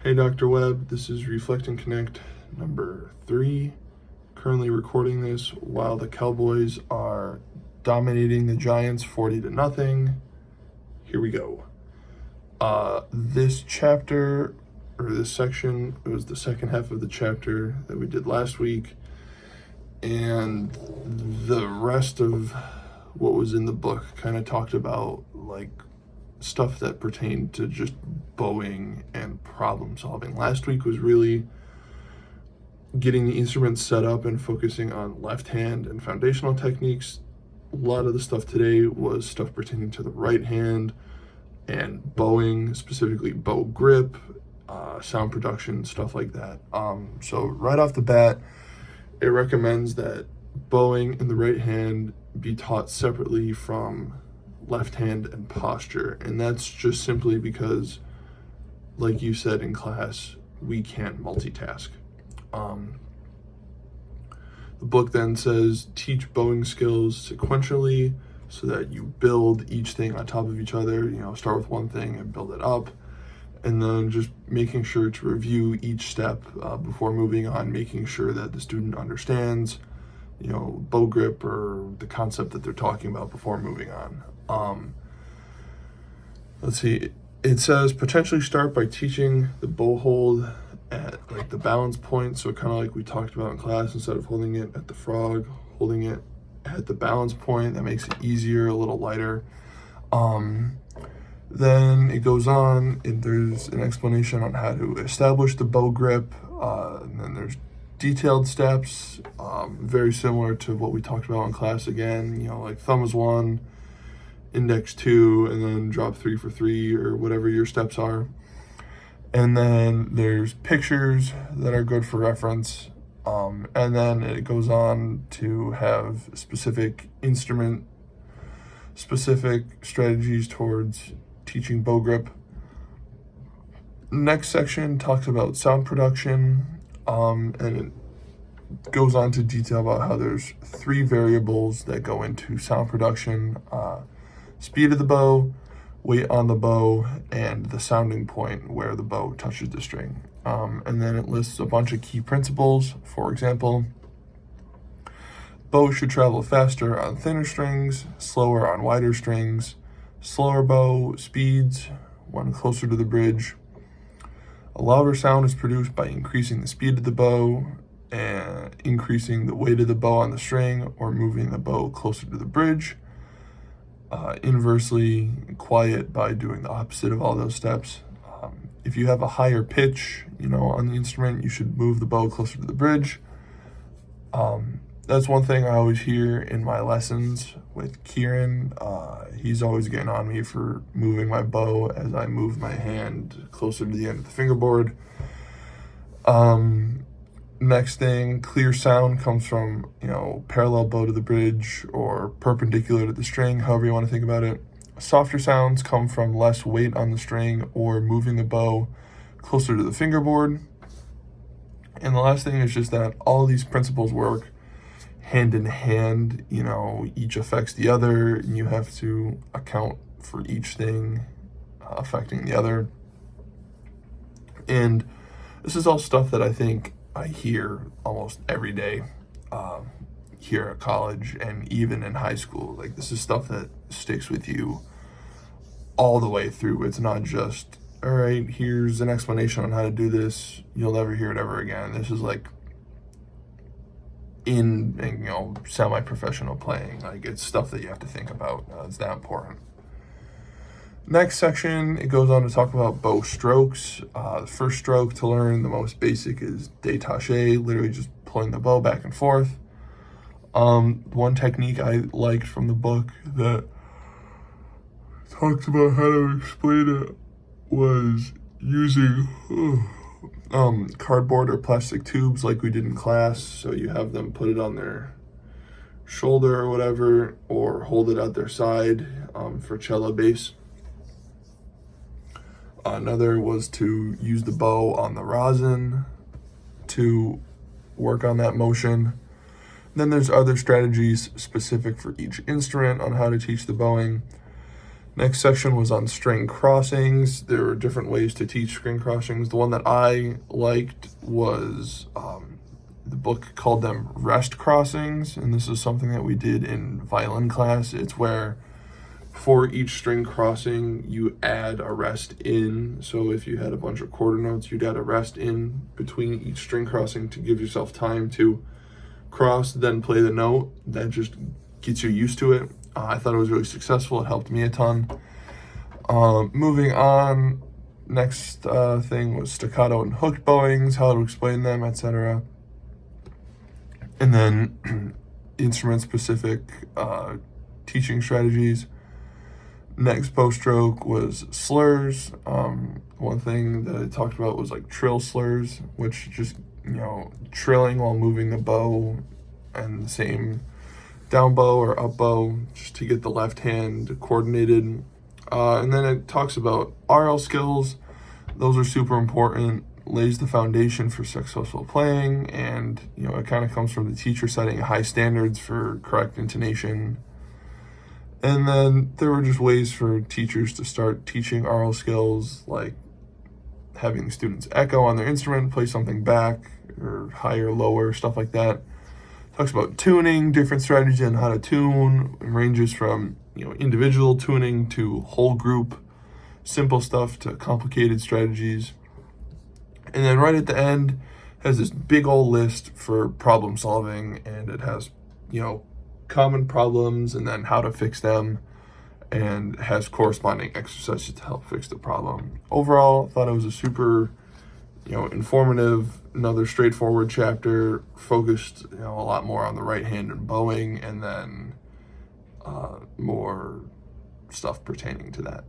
Hey Dr. Webb, this is Reflect and Connect number 3. Currently recording this while the Cowboys are dominating the Giants 40-0. Here we go. This chapter, or this section, it was the second half of the chapter that we did last week, and the rest of what was in the book kind of talked about like stuff that pertained to just bowing and problem solving. Last week was really getting the instruments set up and focusing on left hand and foundational techniques. A lot of the stuff today was stuff pertaining to the right hand and bowing, specifically bow grip, sound production, stuff like that. So right off the bat, it recommends that bowing in the right hand be taught separately from left hand and posture, and that's just simply because, like you said in class, we can't multitask. The book then says teach bowing skills sequentially so that you build each thing on top of each other. Start with one thing and build it up, and then just making sure to review each step before moving on, making sure that the student understands bow grip or the concept that they're talking about before moving on. Let's see, it says potentially start by teaching the bow hold at like the balance point, so kind of like we talked about in class, instead of holding it at the frog, holding it at the balance point. That makes it easier, a little lighter. Then it goes on and there's an explanation on how to establish the bow grip, and then there's detailed steps, very similar to what we talked about in class again, like thumb is 1, index 2, and then drop 3 for 3 or whatever your steps are. And then there's pictures that are good for reference, and then it goes on to have specific strategies towards teaching bow grip. Next section talks about sound production, and it goes on to detail about how there's 3 variables that go into sound production: speed of the bow, weight on the bow, and the sounding point where the bow touches the string. And then it lists a bunch of key principles. For example, bow should travel faster on thinner strings, slower on wider strings, slower bow speeds when closer to the bridge. A louder sound is produced by increasing the speed of the bow and increasing the weight of the bow on the string or moving the bow closer to the bridge. Inversely, quiet by doing the opposite of all those steps. If you have a higher pitch, on the instrument, you should move the bow closer to the bridge. That's one thing I always hear in my lessons with Kieran. He's always getting on me for moving my bow as I move my hand closer to the end of the fingerboard. Next thing, clear sound comes from, parallel bow to the bridge or perpendicular to the string, however you want to think about it. Softer sounds come from less weight on the string or moving the bow closer to the fingerboard. And the last thing is just that all these principles work hand in hand, each affects the other, and you have to account for each thing affecting the other. And this is all stuff that I think I hear almost every day here at college and even in high school. Like, this is stuff that sticks with you all the way through. It's not just, all right, here's an explanation on how to do this, you'll never hear it ever again. This is like in semi-professional playing. Like, it's stuff that you have to think about. It's that important. Next section, it goes on to talk about bow strokes. The first stroke to learn, the most basic, is détaché, literally just pulling the bow back and forth. One technique I liked from the book that talks about how to explain it was using cardboard or plastic tubes like we did in class. So you have them put it on their shoulder or whatever, or hold it at their side for cello bass. Another was to use the bow on the rosin to work on that motion. Then there's other strategies specific for each instrument on how to teach the bowing. Next section was on string crossings. There were different ways to teach string crossings. The one that I liked was the book called them rest crossings, and this is something that we did in violin class. It's where for each string crossing you add a rest in. So if you had a bunch of quarter notes, you'd add a rest in between each string crossing to give yourself time to cross, then play the note. That just gets you used to it. I thought it was really successful. It helped me a ton. Moving on, next thing was staccato and hooked bowings, how to explain them, etc. And then instrument-specific teaching strategies. Next bow stroke was slurs. One thing that I talked about was like trill slurs, which just, trilling while moving the bow, and the same down bow or up bow, just to get the left hand coordinated. And then it talks about RL skills. Those are super important, lays the foundation for successful playing, and it kind of comes from the teacher setting high standards for correct intonation. And then there were just ways for teachers to start teaching RL skills, like having the students echo on their instrument, play something back, or higher, lower, stuff like that. Talks about tuning, different strategies on how to tune. It ranges from individual tuning to whole group, simple stuff to complicated strategies. And then right at the end has this big old list for problem solving, and it has common problems and then how to fix them, and has corresponding exercises to help fix the problem. Overall, I thought it was a super informative, another straightforward chapter, focused a lot more on the right hand and bowing, and then more stuff pertaining to that.